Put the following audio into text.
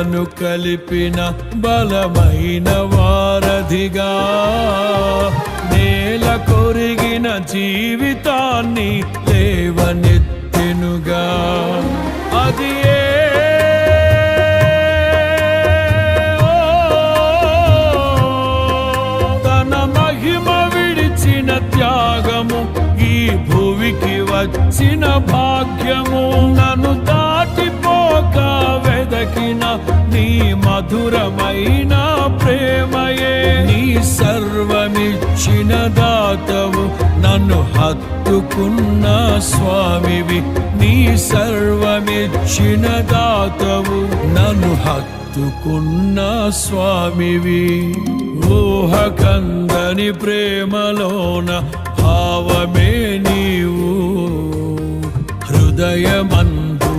మనసులను కలిపిన బలమైన వారధిగా నేల కొరిగిన జీవితాన్ని లేవనెత్తెనుగా. అది తన మహిమ విడిచిన త్యాగము, ఈ భూమికి వచ్చిన భాగ్యము. నన్ను దాటిపోక వెదకిన నీ మధురమైన ప్రేమయే. నీ సర్వమిచ్చిన దాతవు, నన్ను హత్తుకున్న స్వామివి. నీ సర్వమిచ్చిన దాతవు, నన్ను హత్తుకున్న స్వామివి. ఊహకందని ప్రేమలోన భావమే నీవు, హృదయమందు